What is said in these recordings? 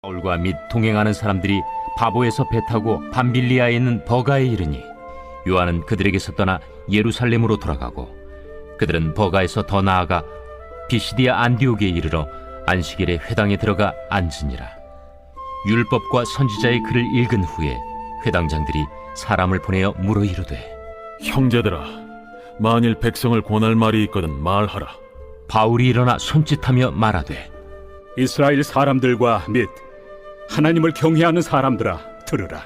바울과 및 동행하는 사람들이 바보에서 배 타고 밤빌리아에 있는 버가에 이르니 요한은 그들에게서 떠나 예루살렘으로 돌아가고 그들은 버가에서 더 나아가 비시디아 안디옥에 이르러 안식일에 회당에 들어가 앉으니라. 율법과 선지자의 글을 읽은 후에 회당장들이 사람을 보내어 물어 이르되, 형제들아, 만일 백성을 권할 말이 있거든 말하라. 바울이 일어나 손짓하며 말하되, 이스라엘 사람들과 및 하나님을 경외하는 사람들아, 들으라.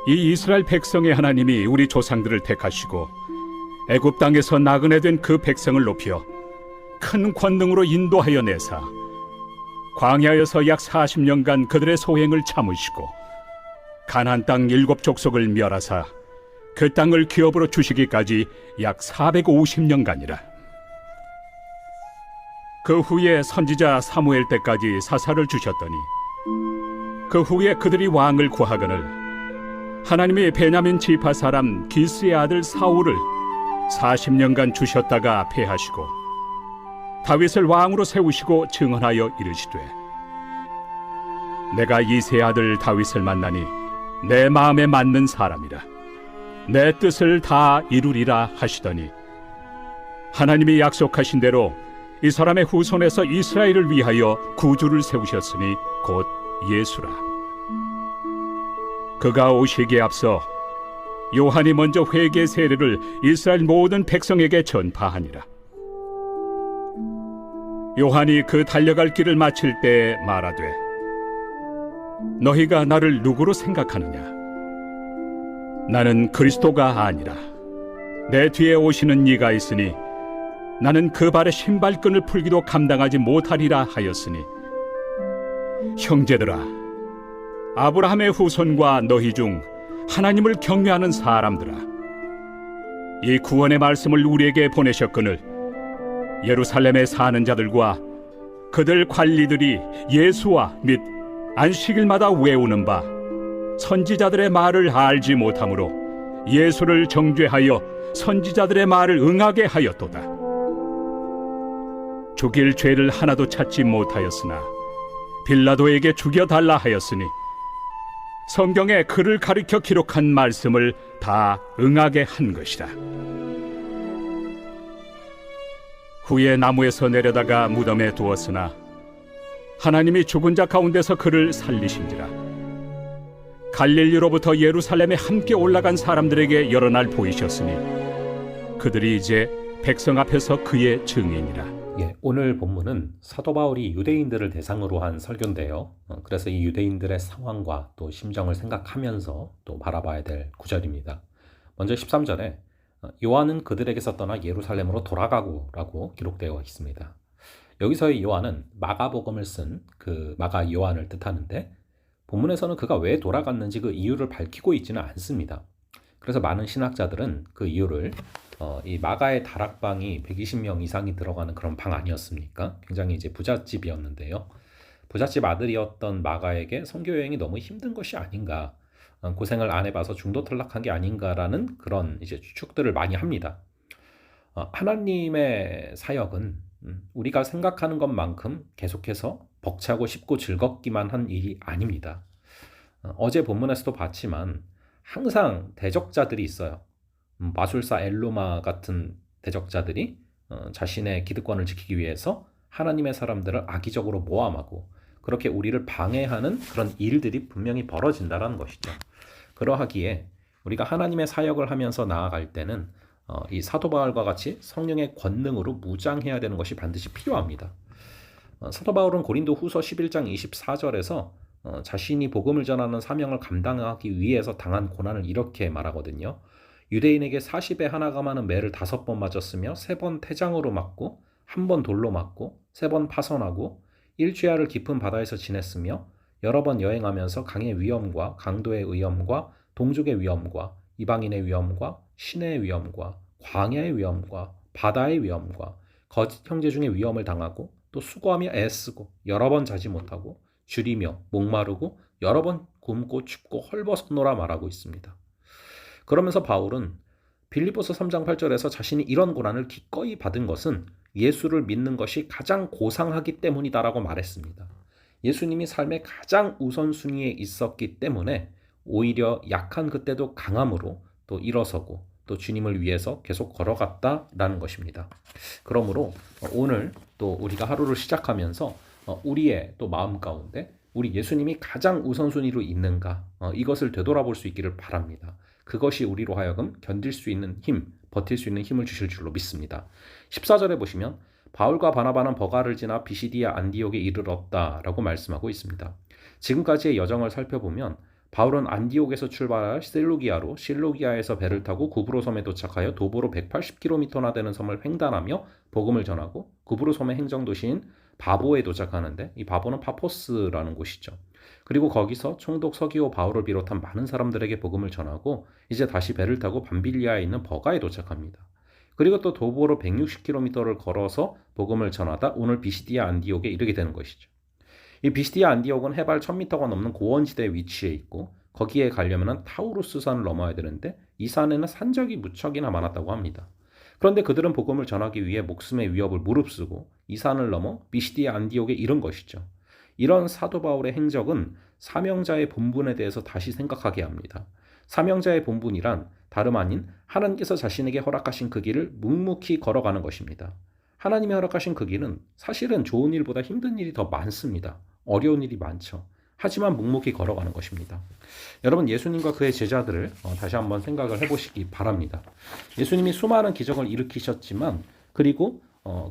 이 이스라엘 백성의 하나님이 우리 조상들을 택하시고 애굽 땅에서 나그네 된 그 백성을 높여 큰 권능으로 인도하여 내사 광야에서 약 40년간 그들의 소행을 참으시고 가나안 땅 7족속을 멸하사 그 땅을 기업으로 주시기까지 약 450년간이라. 그 후에 선지자 사무엘 때까지 사사를 주셨더니 그 후에 그들이 왕을 구하거늘 하나님이 베냐민 지파 사람 기스의 아들 사울을 40년간 주셨다가 패하시고 다윗을 왕으로 세우시고 증언하여 이르시되, 내가 이새의 아들 다윗을 만나니 내 마음에 맞는 사람이라, 내 뜻을 다 이루리라 하시더니 하나님이 약속하신 대로 이 사람의 후손에서 이스라엘을 위하여 구주를 세우셨으니 곧 예수라. 그가 오시기에 앞서 요한이 먼저 회개 세례를 이스라엘 모든 백성에게 전파하니라. 요한이 그 달려갈 길을 마칠 때 말하되, 너희가 나를 누구로 생각하느냐? 나는 그리스도가 아니라 내 뒤에 오시는 이가 있으니 나는 그 발의 신발끈을 풀기도 감당하지 못하리라 하였으니, 형제들아, 아브라함의 후손과 너희 중 하나님을 경외하는 사람들아, 이 구원의 말씀을 우리에게 보내셨거늘 예루살렘에 사는 자들과 그들 관리들이 예수와 및 안식일마다 외우는 바 선지자들의 말을 알지 못하므로 예수를 정죄하여 선지자들의 말을 응하게 하였도다. 죽일 죄를 하나도 찾지 못하였으나 빌라도에게 죽여달라 하였으니 성경에 그를 가리켜 기록한 말씀을 다 응하게 한 것이라. 후에 나무에서 내려다가 무덤에 두었으나 하나님이 죽은 자 가운데서 그를 살리신지라. 갈릴리로부터 예루살렘에 함께 올라간 사람들에게 여러 날 보이셨으니 그들이 이제 백성 앞에서 그의 증인이라. 오늘 본문은 사도 바울이 유대인들을 대상으로 한 설교인데요. 그래서 이 유대인들의 상황과 또 심정을 생각하면서 또 바라봐야 될 구절입니다. 먼저 13절에 요한은 그들에게서 떠나 예루살렘으로 돌아가고 라고 기록되어 있습니다. 여기서의 요한은 마가복음을 쓴 그 마가 요한을 뜻하는데, 본문에서는 그가 왜 돌아갔는지 그 이유를 밝히고 있지는 않습니다. 그래서 많은 신학자들은 그 이유를 이 마가의 다락방이 120명 이상이 들어가는 그런 방 아니었습니까? 굉장히 이제 부잣집이었는데요. 부잣집 아들이었던 마가에게 선교 여행이 너무 힘든 것이 아닌가, 고생을 안 해봐서 중도 탈락한 게 아닌가라는 그런 이제 추측들을 많이 합니다. 하나님의 사역은 우리가 생각하는 것만큼 계속해서 벅차고 쉽고 즐겁기만 한 일이 아닙니다. 어제 본문에서도 봤지만 항상 대적자들이 있어요. 마술사 엘로마 같은 대적자들이 자신의 기득권을 지키기 위해서 하나님의 사람들을 악의적으로 모함하고 그렇게 우리를 방해하는 그런 일들이 분명히 벌어진다는 것이죠. 그러하기에 우리가 하나님의 사역을 하면서 나아갈 때는 이 사도 바울과 같이 성령의 권능으로 무장해야 되는 것이 반드시 필요합니다. 사도 바울은 고린도 후서 11장 24절에서 자신이 복음을 전하는 사명을 감당하기 위해서 당한 고난을 이렇게 말하거든요. 유대인에게 40에 하나가 많은 매를 5번 맞았으며 3번 태장으로 맞고 1번 돌로 맞고 3번 파선하고 일주야를 깊은 바다에서 지냈으며 여러 번 여행하면서 강의 위험과 강도의 위험과 동족의 위험과 이방인의 위험과 시내의 위험과 광야의 위험과 바다의 위험과 거짓 형제 중의 위험을 당하고 또 수고하며 애쓰고 여러 번 자지 못하고 줄이며 목마르고 여러 번 굶고 춥고 헐벗었노라 말하고 있습니다. 그러면서 바울은 빌립보서 3장 8절에서 자신이 이런 고난을 기꺼이 받은 것은 예수를 믿는 것이 가장 고상하기 때문이다라고 말했습니다. 예수님이 삶의 가장 우선순위에 있었기 때문에 오히려 약한 그때도 강함으로 또 일어서고 또 주님을 위해서 계속 걸어갔다라는 것입니다. 그러므로 오늘 또 우리가 하루를 시작하면서 우리의 또 마음 가운데 우리 예수님이 가장 우선순위로 있는가 이것을 되돌아볼 수 있기를 바랍니다. 그것이 우리로 하여금 견딜 수 있는 힘, 버틸 수 있는 힘을 주실 줄로 믿습니다. 14절에 보시면 바울과 바나바는 버가를 지나 비시디아 안디옥에 이르렀다라고 말씀하고 있습니다. 지금까지의 여정을 살펴보면 바울은 안디옥에서 출발하여 실루기아로, 실루기아에서 배를 타고 구브로 섬에 도착하여 도보로 180km나 되는 섬을 횡단하며 복음을 전하고 구브로 섬의 행정도시인 바보에 도착하는데 이 바보는 파포스라는 곳이죠. 그리고 거기서 총독 서기오 바울을 비롯한 많은 사람들에게 복음을 전하고 이제 다시 배를 타고 밤빌리아에 있는 버가에 도착합니다. 그리고 또 도보로 160km를 걸어서 복음을 전하다 오늘 비시디아 안디옥에 이르게 되는 것이죠. 이 비시디아 안디옥은 해발 1000m가 넘는 고원지대에 위치해 있고 거기에 가려면 타우루스 산을 넘어야 되는데 이 산에는 산적이 무척이나 많았다고 합니다. 그런데 그들은 복음을 전하기 위해 목숨의 위협을 무릅쓰고 이 산을 넘어 비시디아 안디옥에 이른 것이죠. 이런 사도 바울의 행적은 사명자의 본분에 대해서 다시 생각하게 합니다. 사명자의 본분이란 다름 아닌 하나님께서 자신에게 허락하신 그 길을 묵묵히 걸어가는 것입니다. 하나님이 허락하신 그 길은 사실은 좋은 일보다 힘든 일이 더 많습니다. 어려운 일이 많죠. 하지만 묵묵히 걸어가는 것입니다. 여러분, 예수님과 그의 제자들을 다시 한번 생각을 해보시기 바랍니다. 예수님이 수많은 기적을 일으키셨지만 그리고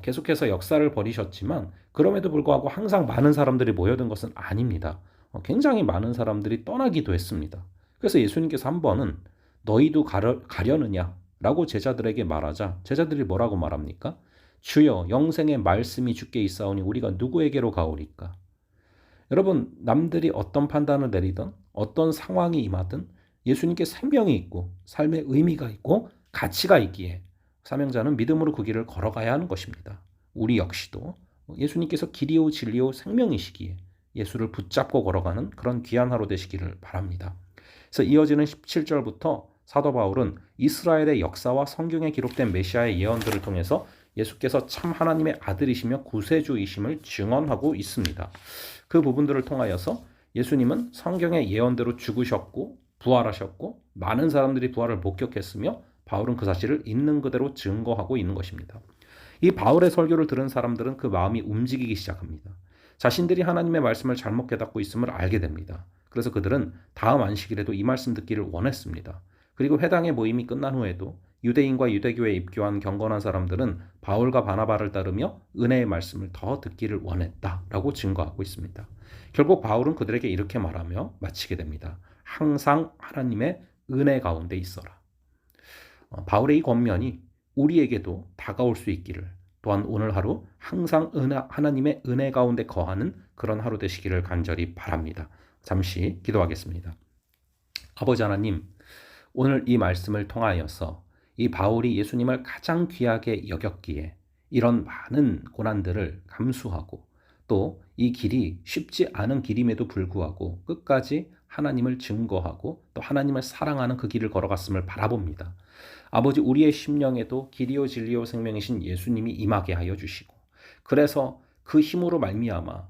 계속해서 역사를 벌이셨지만 그럼에도 불구하고 항상 많은 사람들이 모여든 것은 아닙니다. 굉장히 많은 사람들이 떠나기도 했습니다. 그래서 예수님께서 한 번은 너희도 가려느냐? 라고 제자들에게 말하자 제자들이 뭐라고 말합니까? 주여 영생의 말씀이 주께 있사오니 우리가 누구에게로 가오리까? 여러분, 남들이 어떤 판단을 내리든 어떤 상황이 임하든 예수님께 생명이 있고 삶의 의미가 있고 가치가 있기에 사명자는 믿음으로 그 길을 걸어가야 하는 것입니다. 우리 역시도 예수님께서 길이요 진리요 생명이시기에 예수를 붙잡고 걸어가는 그런 귀한 하루 되시기를 바랍니다. 그래서 이어지는 17절부터 사도 바울은 이스라엘의 역사와 성경에 기록된 메시아의 예언들을 통해서 예수께서 참 하나님의 아들이시며 구세주이심을 증언하고 있습니다. 그 부분들을 통하여서 예수님은 성경의 예언대로 죽으셨고 부활하셨고 많은 사람들이 부활을 목격했으며 바울은 그 사실을 있는 그대로 증거하고 있는 것입니다. 이 바울의 설교를 들은 사람들은 그 마음이 움직이기 시작합니다. 자신들이 하나님의 말씀을 잘못 깨닫고 있음을 알게 됩니다. 그래서 그들은 다음 안식일에도 이 말씀 듣기를 원했습니다. 그리고 회당의 모임이 끝난 후에도 유대인과 유대교에 입교한 경건한 사람들은 바울과 바나바를 따르며 은혜의 말씀을 더 듣기를 원했다라고 증거하고 있습니다. 결국 바울은 그들에게 이렇게 말하며 마치게 됩니다. 항상 하나님의 은혜 가운데 있어라. 바울의 이 권면이 우리에게도 다가올 수 있기를, 또한 오늘 하루 항상 하나님의 은혜 가운데 거하는 그런 하루 되시기를 간절히 바랍니다. 잠시 기도하겠습니다. 아버지 하나님, 오늘 이 말씀을 통하여서 이 바울이 예수님을 가장 귀하게 여겼기에 이런 많은 고난들을 감수하고 또 이 길이 쉽지 않은 길임에도 불구하고 끝까지 하나님을 증거하고 또 하나님을 사랑하는 그 길을 걸어갔음을 바라봅니다. 아버지, 우리의 심령에도 길이요 진리요 생명이신 예수님이 임하게 하여 주시고 그래서 그 힘으로 말미암아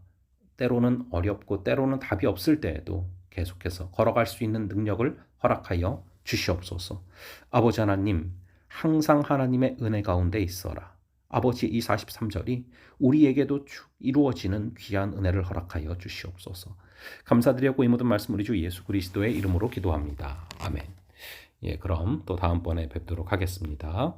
때로는 어렵고 때로는 답이 없을 때에도 계속해서 걸어갈 수 있는 능력을 허락하여 주시옵소서. 아버지 하나님, 항상 하나님의 은혜 가운데 있어라. 아버지, 이 43절이 우리에게도 이루어지는 귀한 은혜를 허락하여 주시옵소서. 감사드리고 이 모든 말씀 우리 주 예수 그리스도의 이름으로 기도합니다. 아멘. 그럼 또 다음번에 뵙도록 하겠습니다.